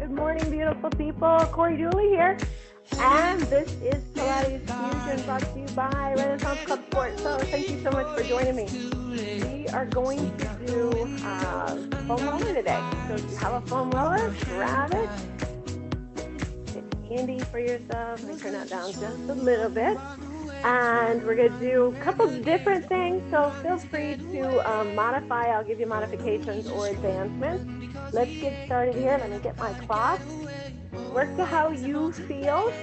Good morning, beautiful people. Cory here, and this is Pilates Fusion brought to you by Renaissance Club Sport. So thank you so much for joining me. We are going to do foam roller today. So if you have a foam roller, grab it. Get candy for yourself. Let me turn that down just a little bit. And we're going to do a couple different things, so feel free to modify. I'll give you modifications or advancements. Let's get started here. Let me get my cloth. Work to how you feel.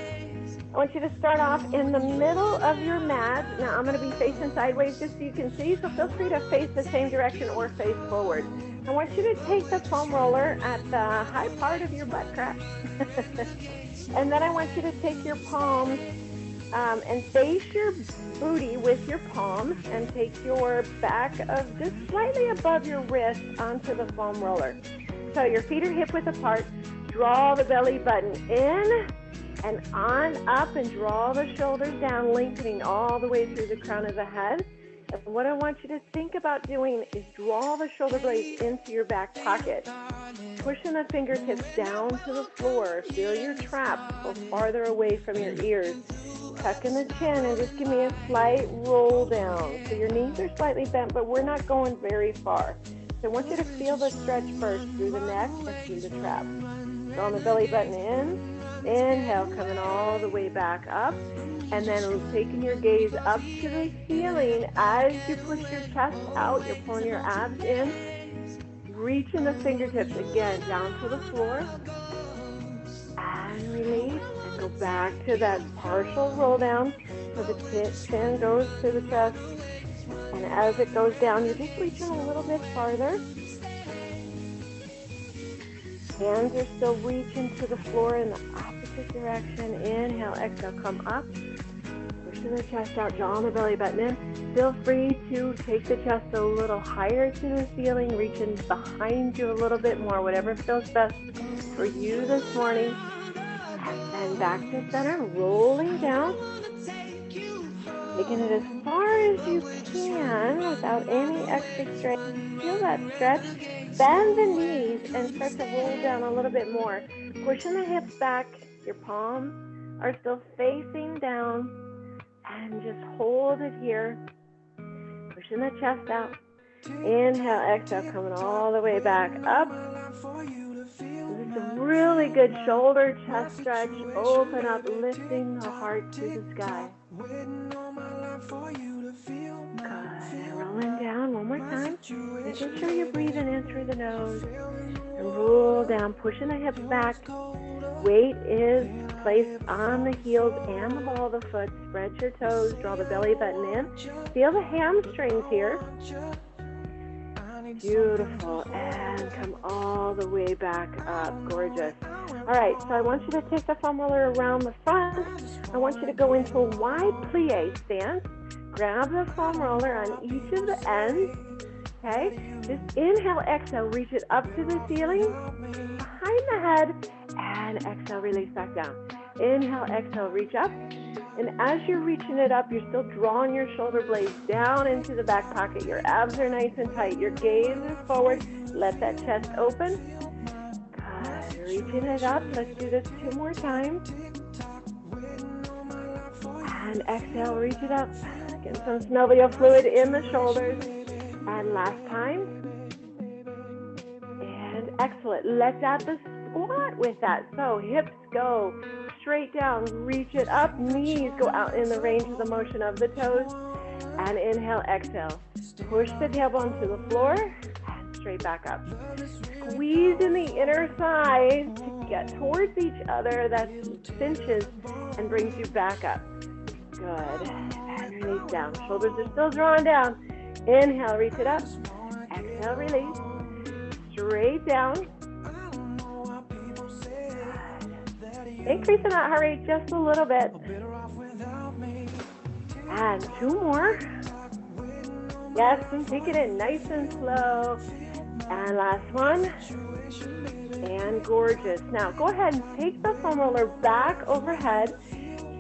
I want you to start off in the middle of your mat. Now, I'm going to be facing sideways just so you can see, so feel free to face the same direction or face forward. I want you to take the foam roller at the high part of your butt crack. And then I want you to take your palms and face your booty with your palm and take your back of just slightly above your wrist onto the foam roller. So your feet are hip width apart. Draw the belly button in and on up and draw the shoulders down, lengthening all the way through the crown of the head. And what I want you to think about doing is draw the shoulder blades into your back pocket. Pushing the fingertips down to the floor. Feel your traps go farther away from your ears. Tuck in the chin and just give me a slight roll down. So your knees are slightly bent, but we're not going very far. So I want you to feel the stretch first through the neck and through the traps. Draw the belly button in. Inhale, coming all the way back up. And then taking your gaze up to the ceiling. As you push your chest out, you're pulling your abs in. Reaching the fingertips again down to the floor. And release. Go back to that partial roll down so the chin goes to the chest. And as it goes down, you're just reaching a little bit farther. Hands are still reaching to the floor in the opposite direction. Inhale, exhale, come up. Pushing the chest out, draw the belly button in. Feel free to take the chest a little higher to the ceiling, reaching behind you a little bit more, whatever feels best for you this morning. And back to center, rolling down. Taking it as far as you can without any extra strain. Feel that stretch. Bend the knees and start to roll down a little bit more. Pushing the hips back. Your palms are still facing down. And just hold it here. Pushing the chest out. Inhale, exhale, coming all the way back up. It's a really good shoulder chest stretch. Open up, lifting the heart to the sky. Good. Rolling down one more time. Making sure you're breathing in through the nose. And roll down, pushing the hips back. Weight is placed on the heels and the ball of the foot. Spread your toes. Draw the belly button in. Feel the hamstrings here. Beautiful. And come all the way back up. Gorgeous. All right, so I want you to take the foam roller around the front. I want you to go into a wide plie stance. Grab the foam roller on each of the ends. Okay? Just inhale, exhale, reach it up to the ceiling, behind the head, and exhale, release back down. Inhale, exhale, reach up. And as you're reaching it up, you're still drawing your shoulder blades down into the back pocket. Your abs are nice and tight. Your gaze is forward. Let that chest open. Good. Reaching it up. Let's do this 2 more times. And exhale, reach it up. Get some synovial fluid in the shoulders. And last time. And excellent. Let's add the squat with that. So hips go straight down, reach it up, knees go out in the range of the motion of the toes, and inhale, exhale. Push the tailbone to the floor, and straight back up. Squeeze in the inner thighs to get towards each other. That cinches and brings you back up. Good. And release down. Shoulders are still drawn down. Inhale, reach it up. Exhale, release. Straight down. Increasing that heart rate just a little bit. And 2 more. Yes, and take it in nice and slow. And last one. And gorgeous. Now go ahead and take the foam roller back overhead.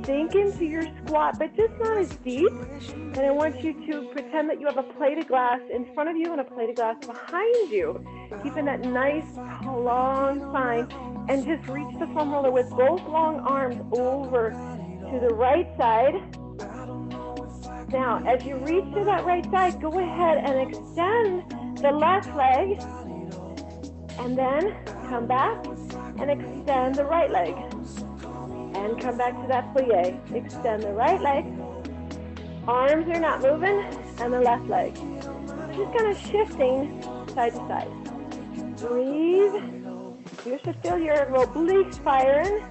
Sink into your squat, but just not as deep. And I want you to pretend that you have a plate of glass in front of you and a plate of glass behind you. keeping that nice, long spine, and just reach the foam roller with both long arms over to the right side. Now, as you reach to that right side, go ahead and extend the left leg, and then come back and extend the right leg. And come back to that plie. Extend the right leg. Arms are not moving, and the left leg. Just kind of shifting side to side. Breathe. You should feel your obliques firing.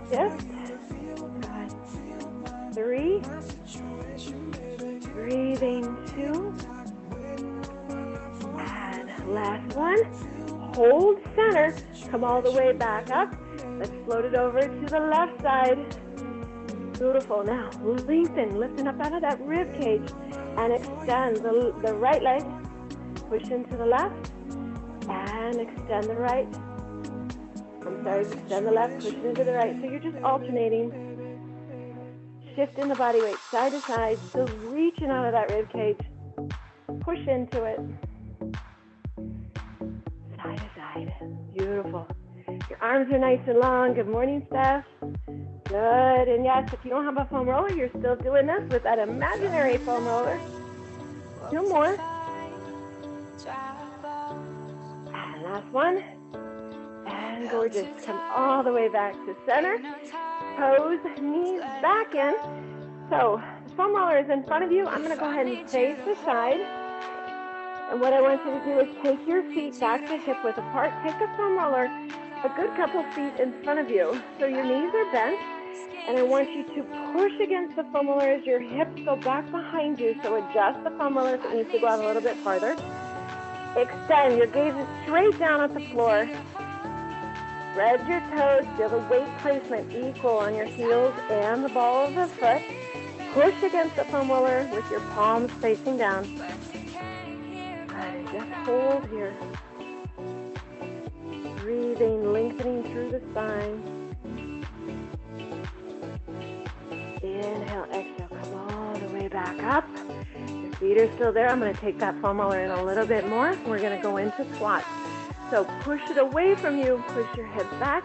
Shift. 3. Breathing 2. And last one. Hold center. Come all the way back up. Let's float it over to the left side. Beautiful. Now lengthen, lifting up out of that rib cage, and extend the right leg. Push into the left, and extend the right. Extend the left, push into the right. So you're just alternating, shifting the body weight side to side, still reaching out of that rib cage. Push into it. Side to side. Beautiful. Your arms are nice and long. Good morning, Steph. Good. And yes, if you don't have a foam roller, you're still doing this with that imaginary foam roller. 2 more. And last one. And gorgeous. Come all the way back to center. Toes, knees back in. So the foam roller is in front of you. I'm going to go ahead and face the side. And what I want you to do is take your feet back to hip width apart. Take the foam roller a good couple feet in front of you. So your knees are bent. And I want you to push against the foam roller as your hips go back behind you. So adjust the foam roller if it needs to go out a little bit farther. Extend. Your gaze is straight down at the floor. Spread your toes. Feel the weight placement equal on your heels and the ball of the foot. Push against the foam roller with your palms facing down. And just hold here. Breathing, lengthening through the spine. Inhale, exhale, come all the way back up. Your feet are still there. I'm going to take that foam roller in a little bit more. We're going to go into squat. So push it away from you. Push your hips back.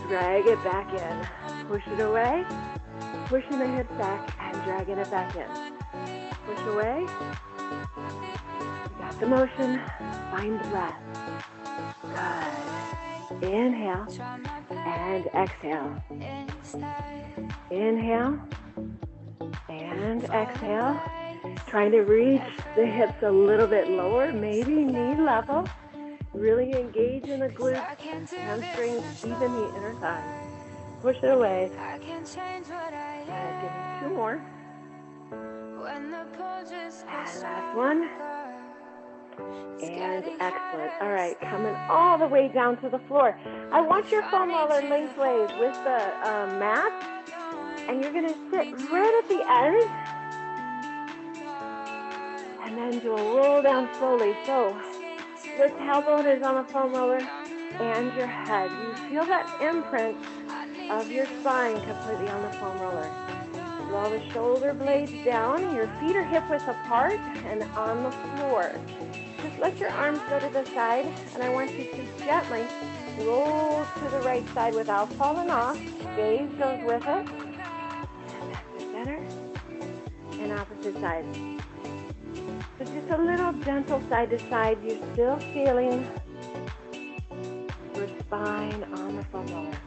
Drag it back in. Push it away. Pushing the hips back and dragging it back in. Push away. You got the motion. Find the breath. Good. Inhale and exhale. Inhale and exhale. Trying to reach the hips a little bit lower, maybe knee level. Really engage in the glutes, hamstrings, even the inner thighs. Push it away. Give me 2 more. And last one. And excellent. All right, coming all the way down to the floor. I want your foam roller lengthways with the mat, and you're going to sit right at the end, and then do a roll down slowly. So the tailbone is on the foam roller and your head. You feel that imprint of your spine completely on the foam roller. Draw the shoulder blades down. Your feet are hip width apart and on the floor. Just let your arms go to the side, and I want you to gently roll to the right side without falling off. Gaze goes with it. And back to center. And opposite side. So just a little gentle side to side. You're still feeling your spine on the foam roller.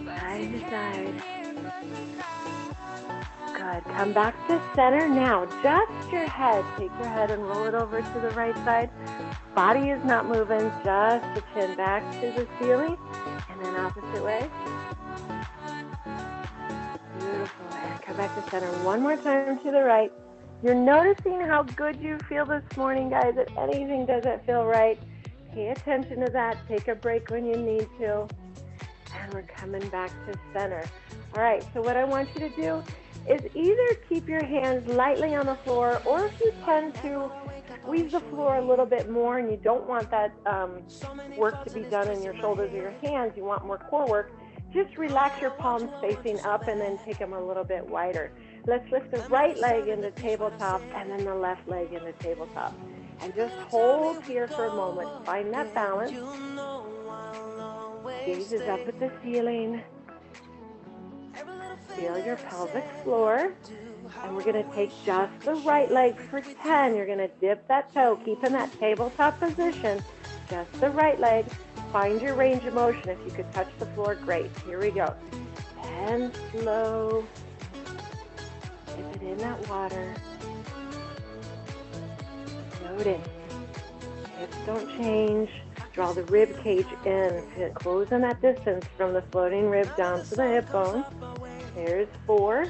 Side to side. Good. Come back to center. Now, just your head. Take your head and roll it over to the right side. Body is not moving. Just the chin back to the ceiling. And then opposite way. Beautiful. And come back to center. One more time to the right. You're noticing how good you feel this morning, guys. If anything doesn't feel right, pay attention to that. Take a break when you need to. And we're coming back to center. All right, so what I want you to do is either keep your hands lightly on the floor, or if you tend to squeeze the floor a little bit more and you don't want that work to be done in your shoulders or your hands, you want more core work, just relax your palms facing up and then take them a little bit wider. Let's lift the right leg into tabletop and then the left leg into tabletop. And just hold here for a moment. Find that balance. Gaze is up at the ceiling. Feel your pelvic floor. And we're going to take just the right leg for 10. You're going to dip that toe, keep in that tabletop position. Just the right leg. Find your range of motion. If you could touch the floor, great. Here we go. And slow. Dip it in that water. Notice. Hips don't change. Draw the rib cage in. Closing that distance from the floating rib down to the hip bone. There's 4.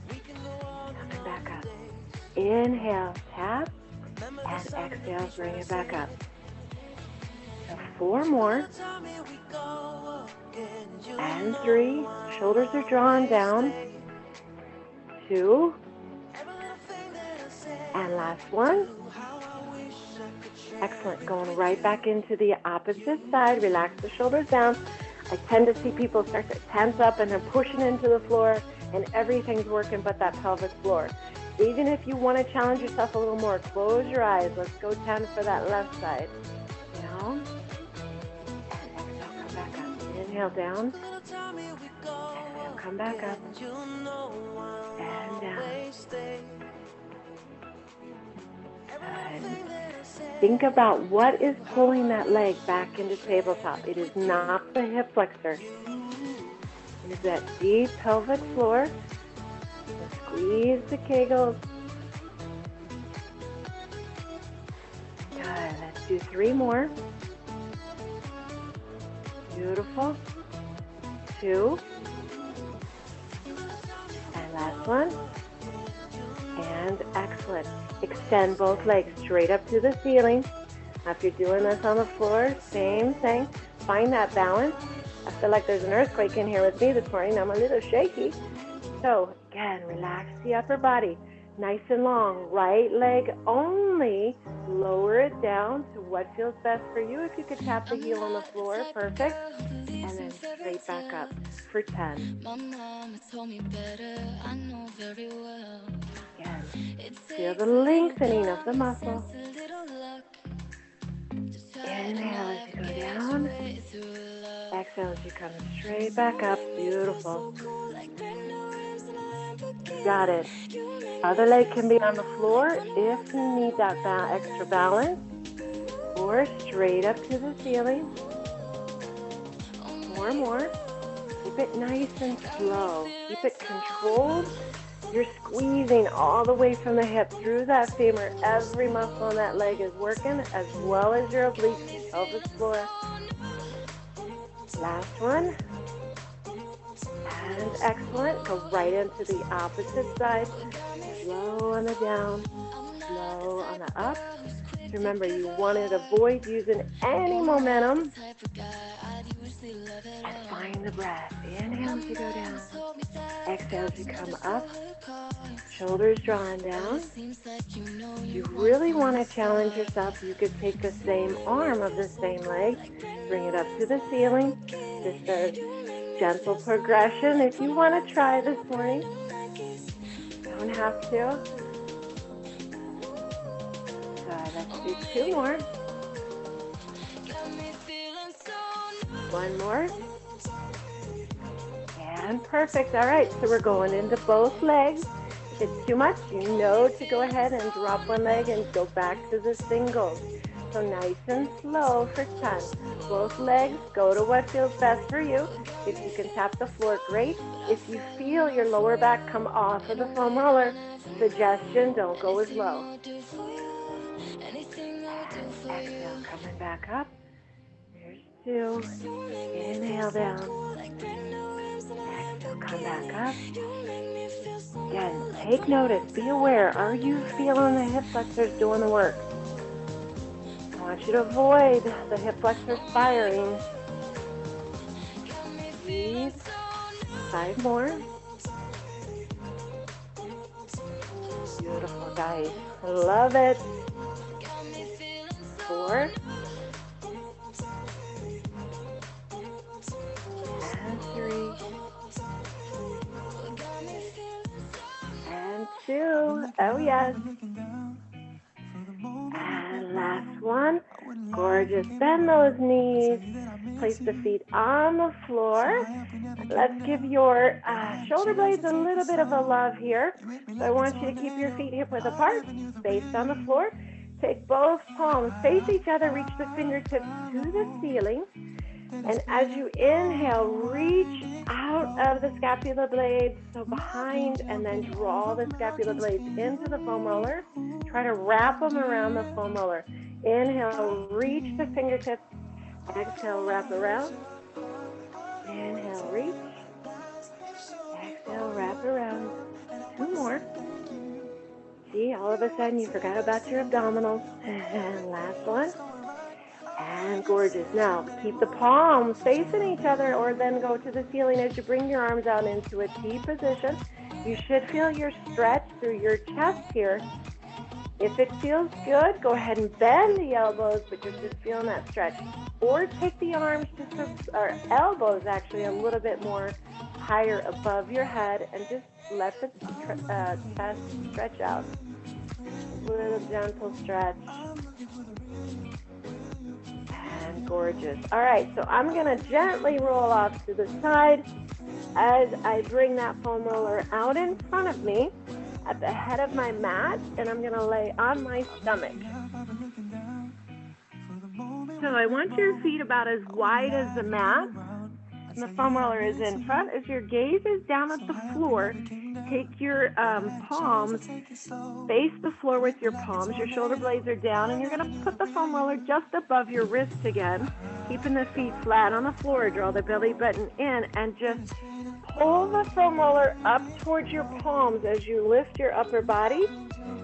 Coming back up. Inhale, tap. And exhale, bring it back up. So 4 more. And 3. Shoulders are drawn down. 2. And last one. Excellent. Going right back into the opposite side. Relax the shoulders down. I tend to see people start to tense up and they're pushing into the floor and everything's working but that pelvic floor. Even if you want to challenge yourself a little more, close your eyes. Let's go 10 for that left side. Down. And exhale, come back up. Inhale down. Exhale, come back up. And down. Good. Think about what is pulling that leg back into tabletop. It is not the hip flexor. It is that deep pelvic floor. Squeeze the kegels. Good. Let's do 3 more. Beautiful. 2. And last one. And excellent. Extend both legs straight up to the ceiling. Now if you're doing this on the floor, same thing. Find that balance. I feel like there's an earthquake in here with me this morning. I'm a little shaky. So again, relax the upper body. Nice and long. Right leg only. Lower it down to what feels best for you. If you could tap the heel on the floor, perfect. And then straight back up for 10. Again, feel the lengthening of the muscle. Inhale as you go down. Exhale as you come straight back up. Beautiful. Got it. Other leg can be on the floor if you need that extra balance, or straight up to the ceiling. 4 more. Keep it nice and slow. Keep it controlled. You're squeezing all the way from the hip through that femur. Every muscle on that leg is working, as well as your obliques and pelvis floor. Last one. And excellent. Go right into the opposite side. Slow on the down, slow on the up. Remember, you want to avoid using any momentum. And find the breath. Inhale as you go down. Exhale as you come up. Shoulders drawn down. You really want to challenge yourself. You could take the same arm of the same leg, bring it up to the ceiling. Just a gentle progression if you want to try this morning. Don't have to. Good. Let's do 2 more. 1 more. And perfect. All right, so we're going into both legs. If it's too much, you know to go ahead and drop one leg and go back to the singles. So nice and slow for 10. Both legs, go to what feels best for you. If you can tap the floor, great. If you feel your lower back come off of the foam roller, suggestion, don't go as low. Exhale, coming back up. There's 2. Inhale down. Exhale, come back up. Again, take notice, be aware. Are you feeling the hip flexors doing the work? I want you to avoid the hip flexors firing. Breathe. 5 more. Beautiful, guys. Love it. 4. And 3. And 2. Oh, yes. Gorgeous. Bend those knees. Place the feet on the floor. Let's give your shoulder blades a little bit of a love here. So I want you to keep your feet hip width apart, faced on the floor. Take both palms, face each other, reach the fingertips to the ceiling. And as you inhale, reach out of the scapula blades, so behind, and then draw the scapula blades into the foam roller. Try to wrap them around the foam roller. Inhale, reach the fingertips. Exhale, wrap around. Inhale, reach. Exhale, wrap around. 2 more. See, all of a sudden you forgot about your abdominals. And last one. And gorgeous. Now, keep the palms facing each other, or then go to the ceiling as you bring your arms out into a T position. You should feel your stretch through your chest here. If it feels good, go ahead and bend the elbows, but you're just feeling that stretch. Or take the arms or elbows actually a little bit more higher above your head and just let the chest stretch out. A little gentle stretch. And gorgeous. All right, so I'm going to gently roll off to the side as I bring that foam roller out in front of me at the head of my mat, and I'm going to lay on my stomach. So I want your feet about as wide as the mat, and the foam roller is in front. As your gaze is down at the floor, take your palms, face the floor with your palms. Your shoulder blades are down, and you're going to put the foam roller just above your wrist again, keeping the feet flat on the floor. Draw the belly button in, and just pull the foam roller up towards your palms as you lift your upper body.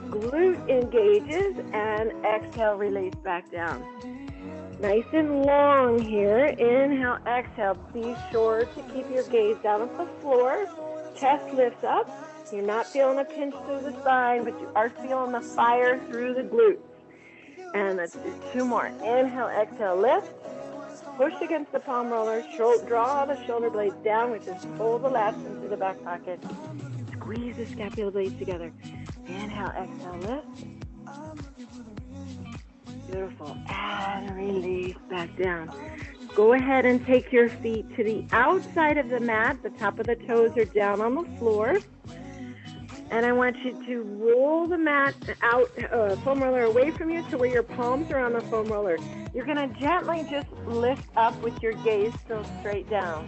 Glute engages, and exhale, release back down. Nice and long here. Inhale, exhale. Be sure to keep your gaze down at the floor. Chest lifts up. You're not feeling a pinch through the spine, but you are feeling the fire through the glutes. And let's do 2 more. Inhale, exhale, lift. Push against the palm roller. Draw the shoulder blades down, which is pull the left into the back pocket. Squeeze the scapula blades together. Inhale, exhale, lift. Beautiful. And release back down. Go ahead and take your feet to the outside of the mat. The top of the toes are down on the floor. And I want you to roll the mat out, foam roller away from you to where your palms are on the foam roller. You're going to gently just lift up with your gaze still straight down.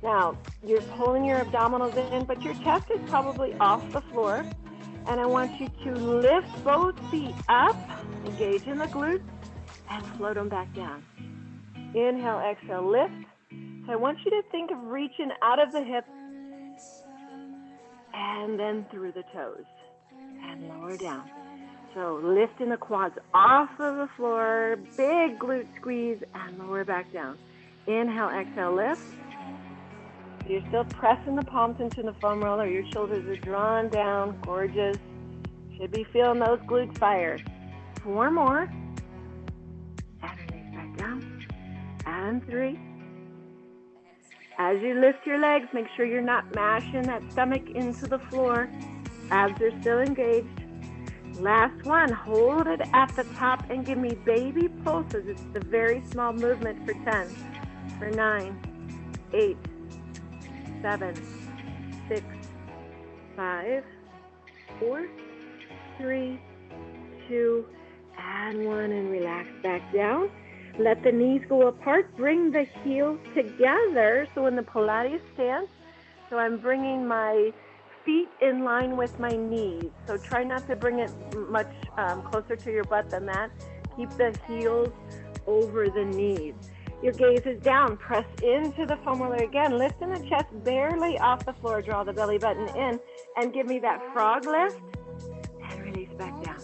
Now, you're pulling your abdominals in, but your chest is probably off the floor. And I want you to lift both feet up, engage in the glutes, and float them back down. Inhale, exhale, lift. So I want you to think of reaching out of the hips and then through the toes and lower down. So lifting the quads off of the floor, big glute squeeze, and lower back down. Inhale, exhale, lift. You're still pressing the palms into the foam roller. Your shoulders are drawn down. Gorgeous. Should be feeling those glutes fire. 4 more. And release back down. And 3. As you lift your legs, make sure you're not mashing that stomach into the floor. Abs are still engaged. Last one. Hold it at the top and give me baby pulses. It's a very small movement for 10, for 9, 8, 7, 6, 5, 4, 3, 2, and 1, and relax back down. Let the knees go apart. Bring the heels together. So in the Pilates stance, so I'm bringing my feet in line with my knees. So try not to bring it much closer to your butt than that. Keep the heels over the knees. Your gaze is down. Press into the foam roller again. Lifting the chest barely off the floor. Draw the belly button in and give me that frog lift and release back down.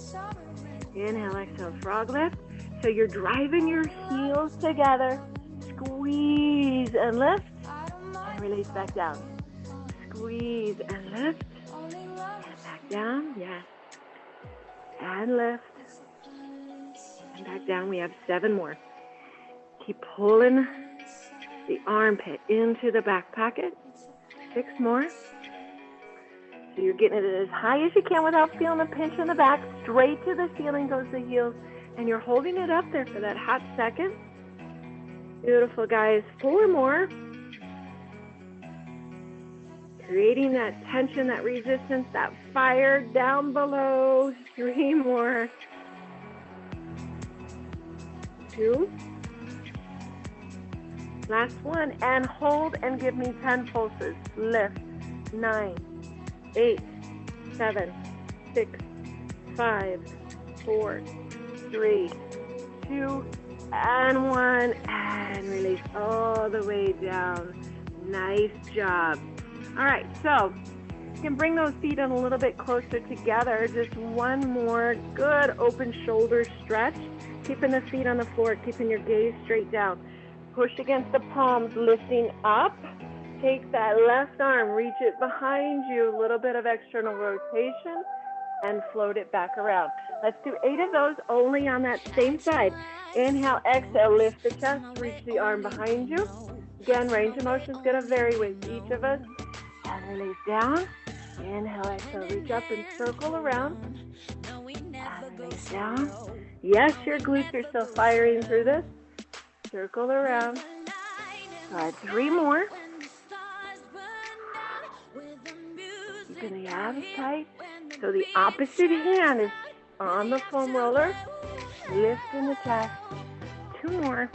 Inhale, exhale, frog lift. So you're driving your heels together. Squeeze and lift and release back down. Squeeze and lift and back down. Yes. And lift and back down. We have 7 more. Keep pulling the armpit into the back pocket. 6 more. So you're getting it as high as you can without feeling a pinch in the back. Straight to the ceiling goes the heels. And you're holding it up there for that hot second. Beautiful, guys. 4 more. Creating that tension, that resistance, that fire down below. 3 more. 2. Last one. And hold and give me 10 pulses. Lift. 9, 8, 7, 6, 5, 4, 3, 2, and 1. And release all the way down. Nice job. All right, so you can bring those feet in a little bit closer together. Just one more good open shoulder stretch. Keeping the feet on the floor, keeping your gaze straight down. Push against the palms, lifting up. Take that left arm, reach it behind you, a little bit of external rotation, and float it back around. Let's do 8 of those only on that same side. Inhale, exhale, lift the chest, reach the arm behind you. Again, range of motion is going to vary with each of us. And release down. Inhale, exhale, reach up and circle around. And release down. Yes, your glutes are still firing through this. Circle around. All right, 3 more. Keeping the abs tight. So the opposite hand is on the foam roller. Lifting the chest. 2 more.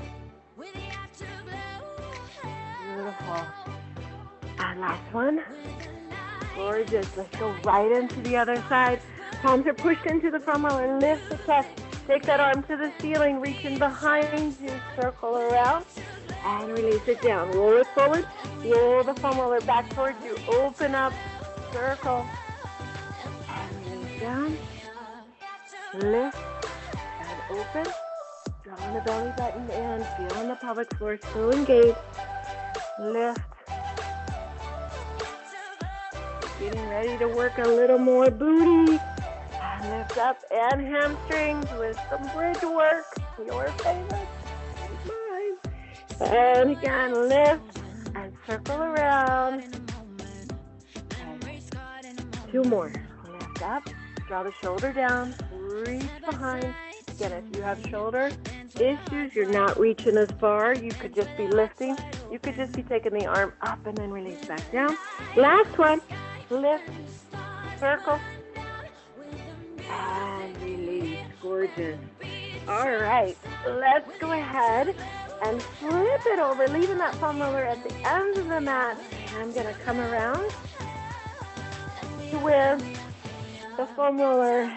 Beautiful. And last one. Gorgeous. Let's go right into the other side. Palms are pushed into the foam roller. Lift the chest. Take that arm to the ceiling. Reaching behind you. Circle around. And release it down. Roll it forward. Roll the foam roller back towards you. Open up. Circle. And release down. Lift. And open. Drawing the belly button in. Feeling the pelvic floor still engaged. Lift. Getting ready to work a little more booty. And lift up and hamstrings with some bridge work. Your favorite. Mine. And again, lift and circle around. And 2 more. Lift up. Draw the shoulder down. Reach behind. Again, if you have shoulder issues, you're not reaching as far. You could just be lifting. You could just be taking the arm up and then release back down. Last one. Lift, circle, and release. Gorgeous. All right, let's go ahead and flip it over, leaving that foam roller at the end of the mat. I'm going to come around to where the foam roller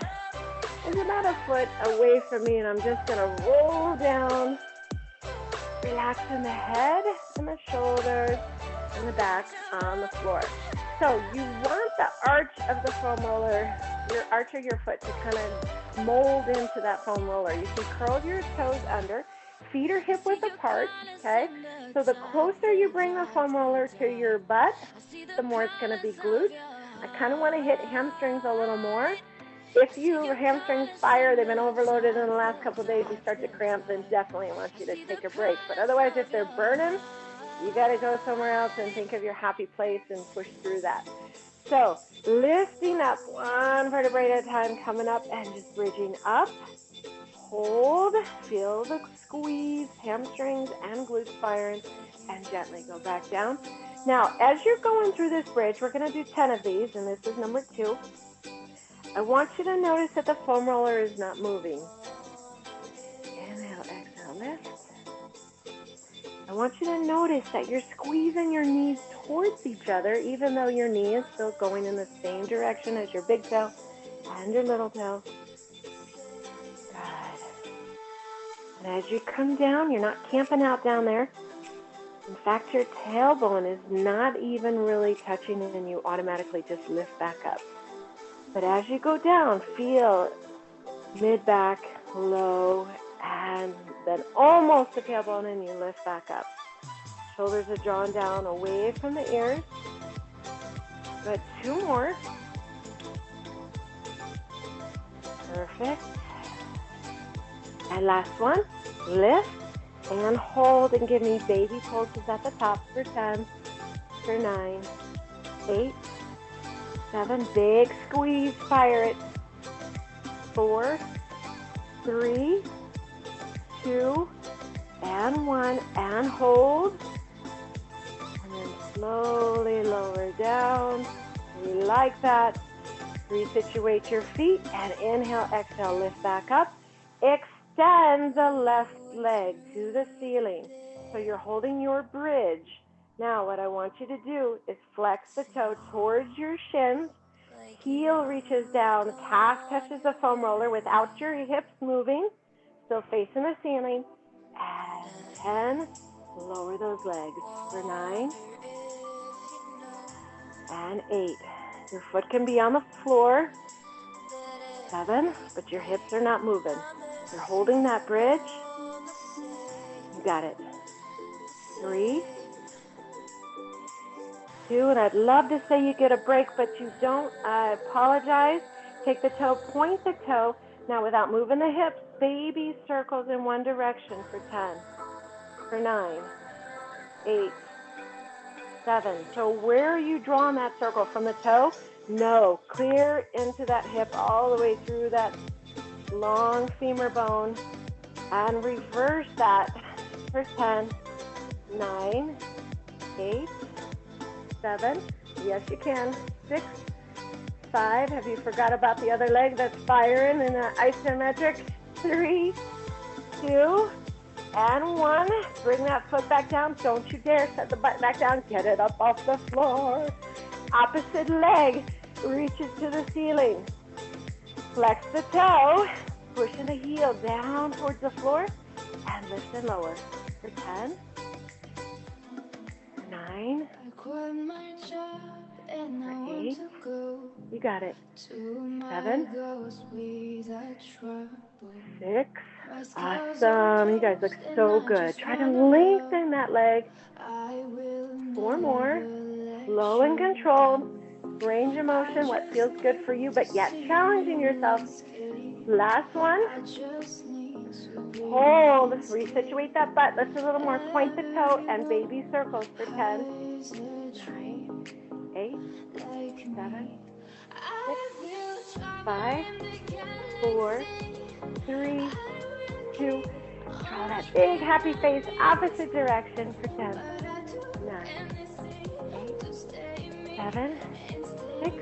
is about a foot away from me, and I'm just going to roll down, relaxing the head and the shoulders and the back on the floor. So you want the arch of the foam roller, your arch of your foot, to kind of mold into that foam roller. You can curl your toes under. Feet are hip width apart, okay? So the closer you bring the foam roller to your butt, the more it's going to be glutes. I kind of want to hit hamstrings a little more. If your hamstrings fire, they've been overloaded in the last couple of days, you start to cramp, then definitely I want you to take a break. But otherwise, if they're burning, you got to go somewhere else and think of your happy place and push through that. So lifting up one vertebrae at a time, coming up and just bridging up. Hold, feel the squeeze, hamstrings and glutes firing, and gently go back down. Now, as you're going through this bridge, we're going to do 10 of these, and this is number 2. I want you to notice that the foam roller is not moving. Inhale, exhale, lift. I want you to notice that you're squeezing your knees towards each other, even though your knee is still going in the same direction as your big toe and your little toe. Good. And as you come down, you're not camping out down there. In fact, your tailbone is not even really touching, and you automatically just lift back up. But as you go down, feel mid-back, low, and then almost the tailbone, and you lift back up. Shoulders are drawn down away from the ears. Good. 2 more. Perfect. And last one. Lift and hold and give me baby pulses at the top for 10, for 9, 8, 7. Big squeeze. Fire it. 4, 3, 2, and 1, and hold. And then slowly lower down. We like that. Resituate your feet and inhale, exhale, lift back up. Extend the left leg to the ceiling. So you're holding your bridge. Now what I want you to do is flex the toe towards your shins. Heel reaches down, calf touches the foam roller without your hips moving. Still facing the ceiling. And 10, lower those legs for 9 and 8. Your foot can be on the floor. 7, but your hips are not moving. You're holding that bridge. You got it. 3, 2, and I'd love to say you get a break, but you don't. I apologize. Take the toe, point the toe. Now without moving the hips, baby circles in one direction for 10, for 9, 8, 7. So where are you drawing that circle? From the toe? No, clear into that hip all the way through that long femur bone, and reverse that for 10, 9, 8, 7. Yes, you can. 6, 5. Have you forgot about the other leg that's firing in an isometric? 3, 2, and 1. Bring that foot back down. Don't you dare set the butt back down. Get it up off the floor. Opposite leg reaches to the ceiling. Flex the toe, pushing the heel down towards the floor, and lift and lower for 10, 9, 8, you got it, 7, 6, awesome, you guys look so good. Try to lengthen that leg. 4 more, slow and controlled, range of motion, what feels good for you, but yet challenging yourself. Last one. Hold. Resituate that butt. Lift a little more. Point the toe and baby circles for 10, 9, 8, 7, 6, 5, 4, 3, 2. Draw that big happy face opposite direction for 10, 9, 8, 7, 6,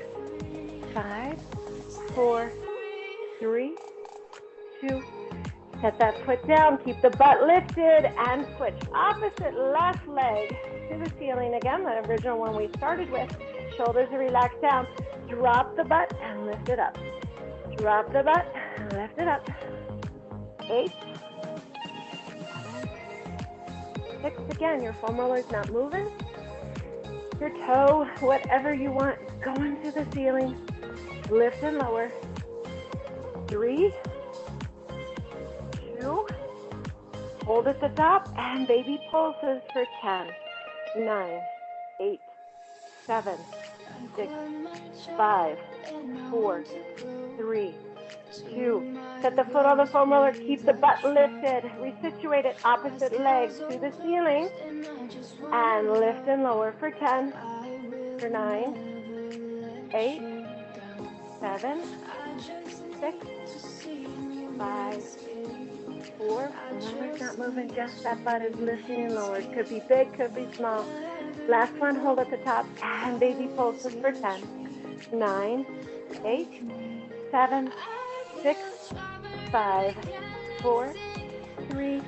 5, 4, 3, 2. Set that foot down. Keep the butt lifted and switch. Opposite left leg to the ceiling again. The original one we started with. Shoulders are relaxed down. Drop the butt and lift it up. Drop the butt and lift it up. 8, 6. Again, your foam roller is not moving. Your toe, whatever you want, going to the ceiling. Lift and lower. 3, 2, hold at the top, and baby pulses for 10, 9, 8, 7, 6, 5, 4, 3, 2. Set the foot on the foam roller, keep the butt lifted, resituate it, opposite leg to the ceiling, and lift and lower for 10, for 9, 8, 7, 6, 5, 4. Remember, not moving, just that butt is lifting and lowered. Could be big, could be small. Last one, hold at the top, and baby pulses for 10, 9, 8, 7, 6, 5, 4, 3,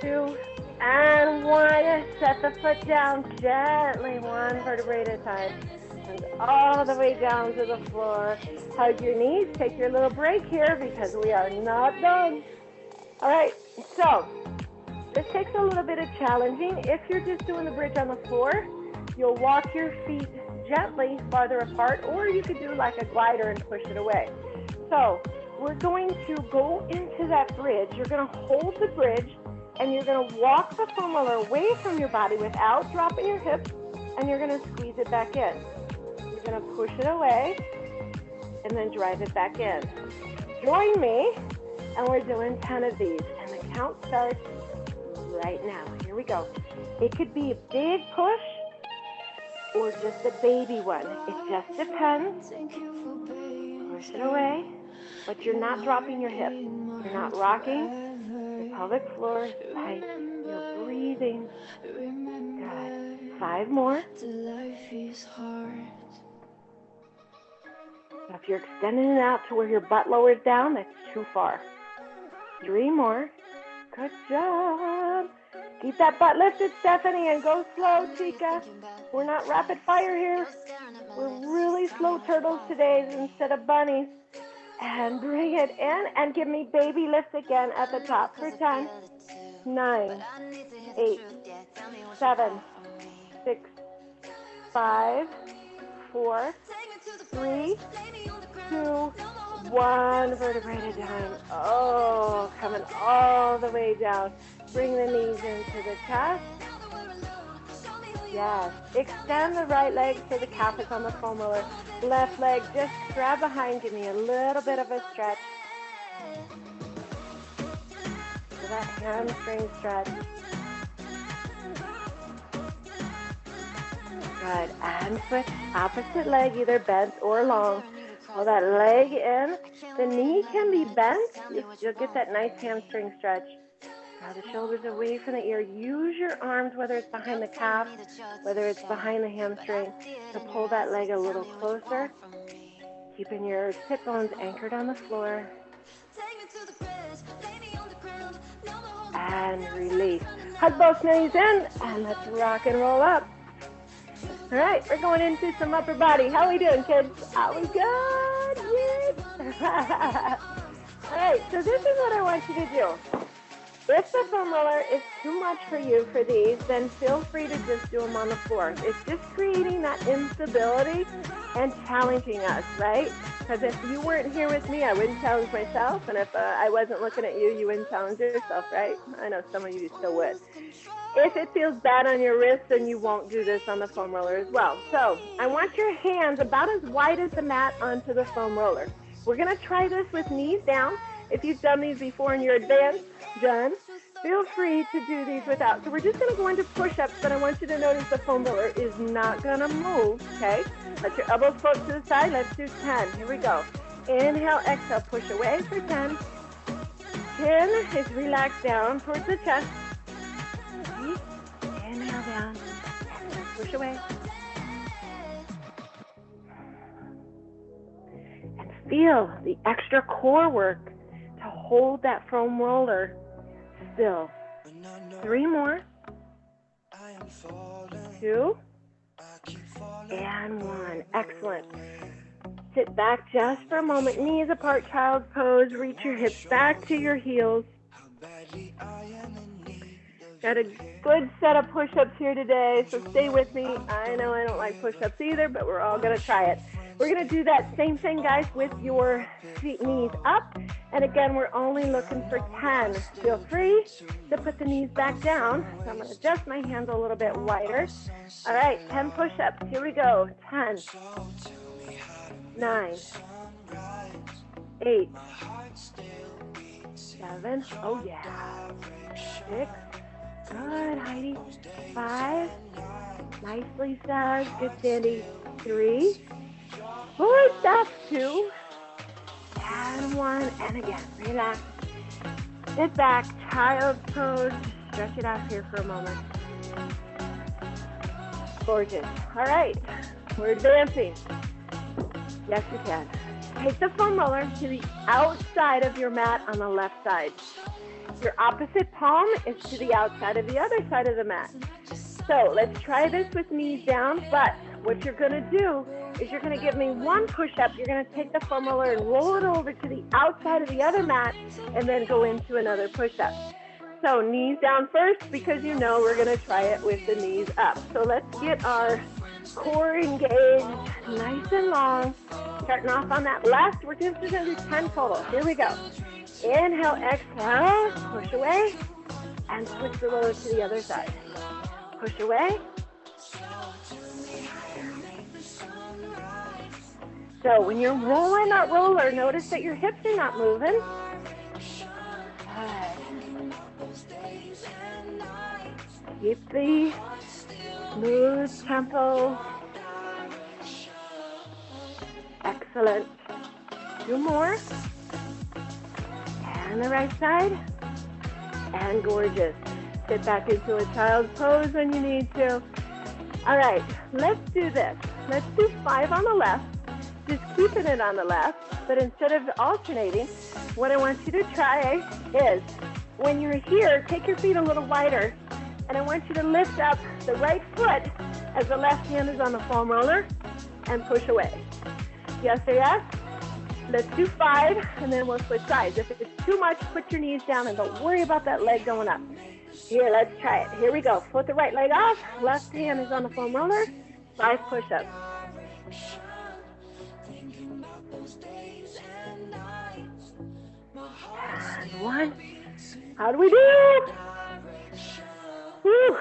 2, and 1. Set the foot down gently, one vertebrae at a time, and all the way down to the floor. Hug your knees. Take your little break here because we are not done. All right, so this takes a little bit of challenging. If you're just doing the bridge on the floor, you'll walk your feet gently farther apart, or you could do like a glider and push it away. So we're going to go into that bridge. You're going to hold the bridge, and you're going to walk the foam roller away from your body without dropping your hips, and you're going to squeeze it back in. You're going to push it away, and then drive it back in. Join me, and we're doing 10 of these, and the count starts right now. Here we go. It could be a big push or just a baby one. It just depends. Push it away, but you're not dropping your hips. You're not rocking. Your pelvic floor is tight. You're breathing. Good. 5 more. So if you're extending it out to where your butt lowers down, that's too far. 3 more. Good job. Keep that butt lifted, Stephanie, and go slow, Chica. We're not rapid fire here. We're really slow turtles today instead of bunnies. And bring it in and give me baby lifts again at the top for 10, 9, 8, 7, 6, 5, 4, 3, 2, 1 vertebrae at a time. Oh, coming all the way down. Bring the knees into the chest. Yes. Extend the right leg so the calf is on the foam roller. Left leg, just grab behind. Give me a little bit of a stretch. So that hamstring stretch. Good. And switch. Opposite leg, either bent or long. Pull that leg in. The knee can be bent. You'll get that nice hamstring stretch. Draw the shoulders away from the ear. Use your arms, whether it's behind the calf, whether it's behind the hamstring, to pull that leg a little closer. Keeping your sit bones anchored on the floor. And release. Hug both knees in, and let's rock and roll up. All right, we're going into some upper body. How are we doing, kids? Are we good? Yes. All right, so this is what I want you to do. If the foam roller is too much for you for these, then feel free to just do them on the floor. It's just creating that instability and challenging us, right? Because if you weren't here with me, I wouldn't challenge myself. And if I wasn't looking at you, you wouldn't challenge yourself, right? I know some of you still would. If it feels bad on your wrist, then you won't do this on the foam roller as well. So I want your hands about as wide as the mat onto the foam roller. We're going to try this with knees down. If you've done these before and you're advanced, done, feel free to do these without. So we're just going to go into push-ups, but I want you to notice the foam roller is not going to move, okay? Let your elbows float to the side. Let's do 10. Here we go. Inhale, exhale, push away for 10. 10 is relax down towards the chest. Inhale down, exhale, push away. And feel the extra core work to hold that foam roller still. 3 more. 2 and 1. Excellent. Sit back just for a moment. Knees apart, child's pose. Reach your hips back to your heels. Got a good set of push-ups here today, so stay with me. I know I don't like push-ups either, but we're all going to try it. We're going to do that same thing, guys, with your knees up. And again, we're only looking for 10. Feel free to put the knees back down. So I'm going to adjust my hands a little bit wider. All right, 10 push-ups. Here we go. 10, 9, 8, 7. Oh, yeah. 6. Good, Heidi. 5. Nicely, Sag. Good, Sandy. 3. Good stuff. 2. And 1. And again, relax. Sit back. Child's pose. Stretch it out here for a moment. Gorgeous. All right. We're advancing. Yes, you can. Take the foam roller to the outside of your mat on the left side. Your opposite palm is to the outside of the other side of the mat. So let's try this with knees down, but what you're going to do is you're going to give me 1 push-up. You're going to take the foam roller and roll it over to the outside of the other mat and then go into another push-up. So knees down first because you know we're going to try it with the knees up. So let's get our core engaged nice and long. Starting off on that left, we're just going to do 10 total. Here we go. Inhale, exhale, push away, and switch the roller to the other side. Push away. So when you're rolling that roller, notice that your hips are not moving. Keep the smooth tempo. Excellent. 2 more. And the right side. And gorgeous. Sit back into a child's pose when you need to. All right, let's do this. Let's do 5 on the left. Just keeping it on the left, but instead of alternating, what I want you to try is, when you're here, take your feet a little wider, and I want you to lift up the right foot as the left hand is on the foam roller and push away. Yes or yes? Let's do 5, and then we'll switch sides. If it's too much, put your knees down and don't worry about that leg going up. Here, let's try it. Here we go. Foot the right leg off. Left hand is on the foam roller. 5 push-ups. And 1. How do we do? Whew.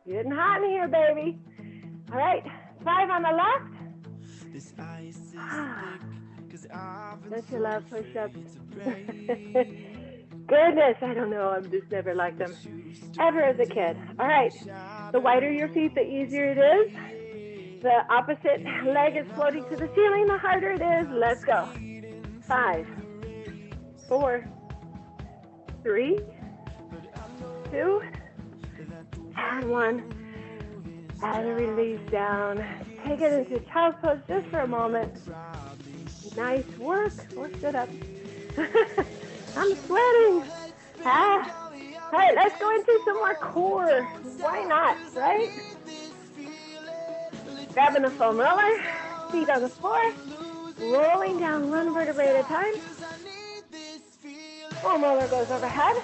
Getting hot in here, baby. All right. 5 on the left. Don't you love push-ups? Goodness, I don't know. I've just never liked them. Ever as a kid. All right. The wider your feet, the easier it is. The opposite leg is floating to the ceiling. The harder it is. Let's go. 5, 4, 3, 2, and 1. And release down. Take it into child's pose just for a moment. Nice work. Or sit up. I'm sweating. All right, let's go into some more core. Why not, right? Grabbing the foam roller, feet on the floor, rolling down 1 vertebrae at a time. Foam roller goes overhead.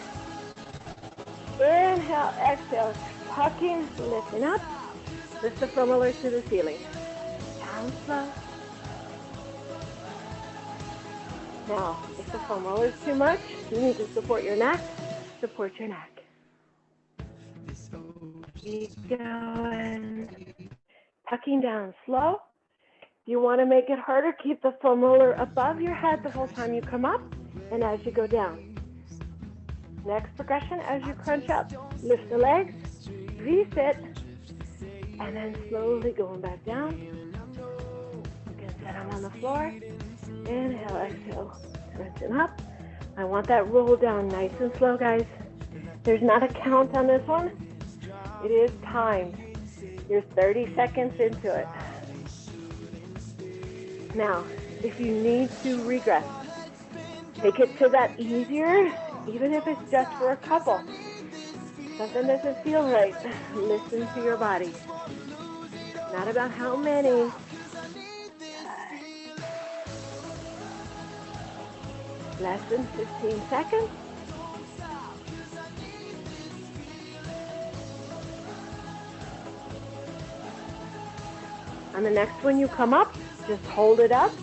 Inhale, exhale, tucking, lifting up. Lift the foam roller to the ceiling. Down slow. Now, if the foam roller is too much, you need to support your neck. Support your neck. Keep going. Tucking down slow. If you want to make it harder, keep the foam roller above your head the whole time you come up and as you go down. Next progression, as you crunch up, lift the legs, reset, and then slowly going back down. You can set them on the floor. Inhale, exhale, crunching up. I want that roll down nice and slow, guys. There's not a count on this one. It is timed. You're 30 seconds into it. Now, if you need to regress, take it to that easier, even if it's just for a couple. Something doesn't feel right. Listen to your body. Not about how many. Less than 15 seconds. On the next one you come up, just hold it up.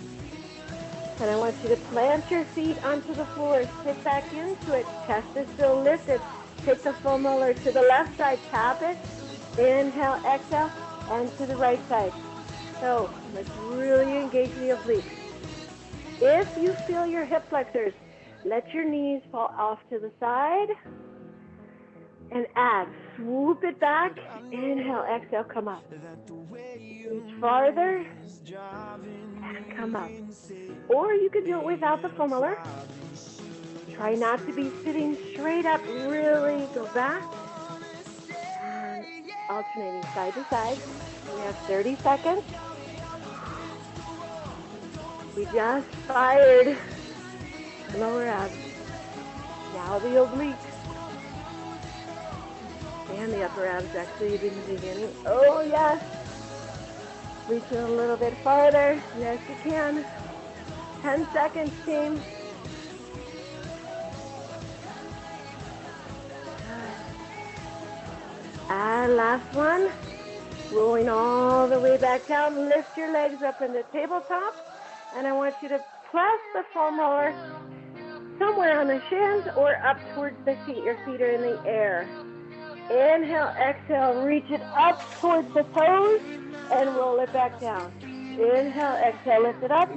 And I want you to plant your feet onto the floor. Sit back into it. Chest is still lifted. Take the foam roller to the left side. Tap it. Inhale, exhale, and to the right side. So let's really engage the obliques. If you feel your hip flexors, let your knees fall off to the side. And abs, swoop it back. Inhale, exhale, come up. Reach farther and come up. Or you could do it without the foam roller. Try not to be sitting straight up. Really go back. And alternating side to side. We have 30 seconds. We just fired the lower abs. Now the obliques. And the upper abs actually in the beginning. Oh, yes. Reaching a little bit farther. Yes, you can. 10 seconds, team. And last one. Rolling all the way back down. Lift your legs up in the tabletop. And I want you to press the foam roller somewhere on the shins or up towards the feet. Your feet are in the air. Inhale, exhale, reach it up towards the toes and roll it back down. Inhale, exhale, lift it up.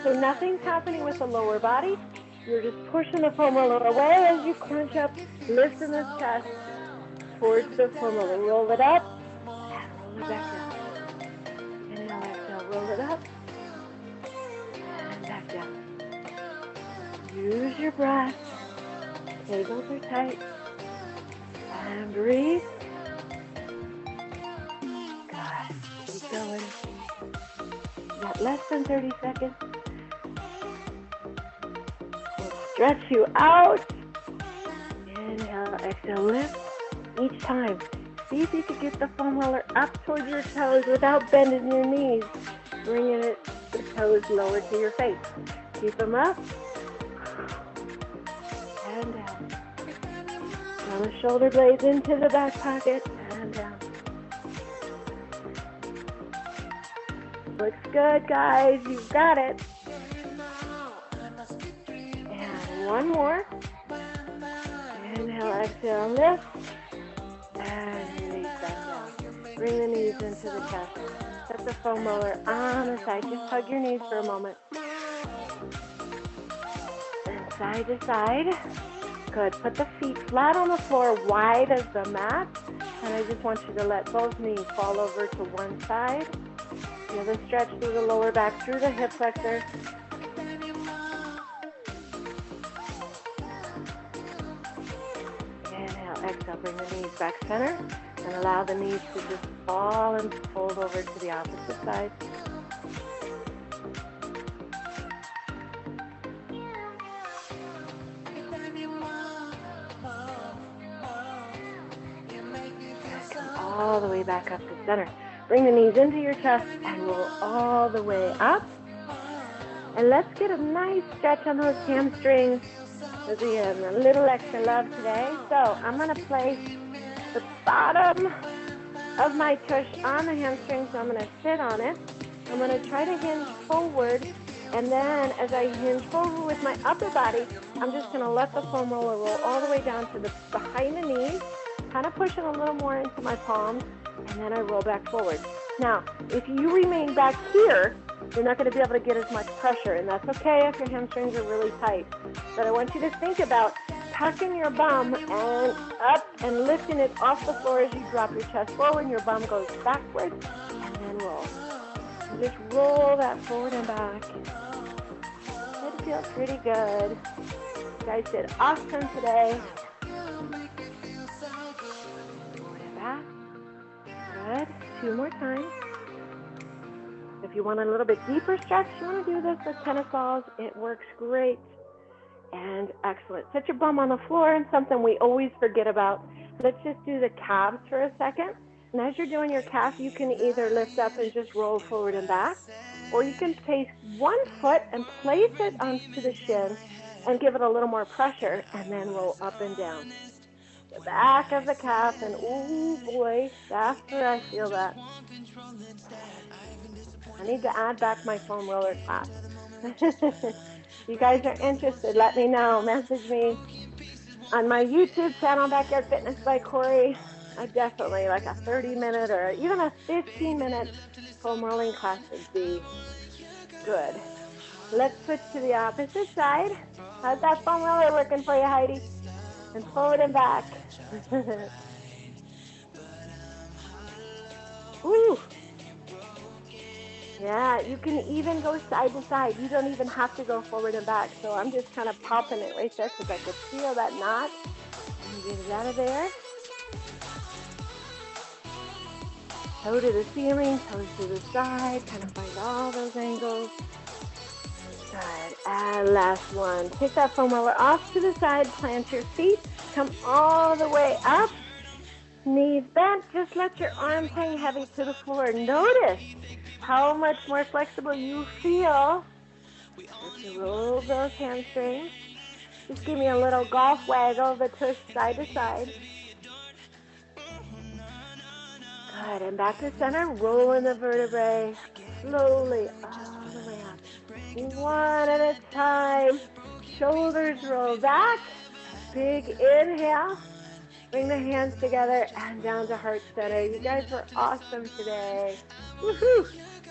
So nothing's happening with the lower body. You're just pushing the foam roller away as you crunch up, lifting the chest towards the foam roller. Roll it up and roll it back down. Inhale, exhale, roll it up and back down. Use your breath. Tables are tight. And breathe. Good. Keep going. You got less than 30 seconds. We'll stretch you out. Inhale, exhale, lift. Each time, see if you can get the foam roller up towards your toes without bending your knees. Bringing the toes lower to your face. Keep them up. And down. Down the shoulder blades into the back pocket. And down. Looks good, guys. You've got it. And one more. Inhale, exhale, lift. And release that down. Bring the knees into the chest. Set the foam roller on the side. Just hug your knees for a moment. And side to side. Good. Put the feet flat on the floor, wide as the mat. And I just want you to let both knees fall over to one side. Feel the stretch through the lower back, through the hip flexor. Inhale, exhale, bring the knees back center. And allow the knees to just fall and fold over to the opposite side. Come all the way back up to center. Bring the knees into your chest and roll all the way up. And let's get a nice stretch on those hamstrings. As we have a little extra love today. So I'm going to place the bottom of my tush on the hamstring, so I'm going to sit on it. I'm going to try to hinge forward, and then as I hinge forward with my upper body, I'm just going to let the foam roller roll all the way down to the behind the knees, kind of pushing a little more into my palms, and then I roll back forward. Now, if you remain back here, you're not going to be able to get as much pressure, and that's okay if your hamstrings are really tight. But I want you to think about tucking your bum and up and lifting it off the floor as you drop your chest forward. Your bum goes backwards and then roll. And just roll that forward and back. It feels pretty good. You guys did awesome today. Forward and back. Good. 2 more times. If you want a little bit deeper stretch, you want to do this with tennis balls. It works great. And excellent. Set your bum on the floor, and something we always forget about. Let's just do the calves for a second. And as you're doing your calf, you can either lift up and just roll forward and back, or you can take one foot and place it onto the shin and give it a little more pressure, and then roll up and down. The back of the calf, and ooh boy, that's where I feel that. I need to add back my foam roller class. You guys are interested, let me know. Message me on my YouTube channel, Backyard Fitness by Cory. I definitely like a 30-minute or even a 15-minute foam rolling class would be good. Let's switch to the opposite side. How's that foam roller working for you, Heidi? And forward and back. Ooh. Yeah, you can even go side to side. You don't even have to go forward and back. So I'm just kind of popping it right there because I could feel that knot. And get it out of there. Toe to the ceiling, toes to the side. Kind of find all those angles. Good. And last one. Take that foam roller off to the side. Plant your feet. Come all the way up. Knees bent. Just let your arms hang heavy to the floor. Notice how much more flexible you feel as you roll those hamstrings. Just give me a little golf waggle of the tush side to side. Good, and back to center, rolling the vertebrae slowly all the way up. One at a time. Shoulders roll back. Big inhale. Bring the hands together and down to heart center. You guys were awesome today. Woohoo!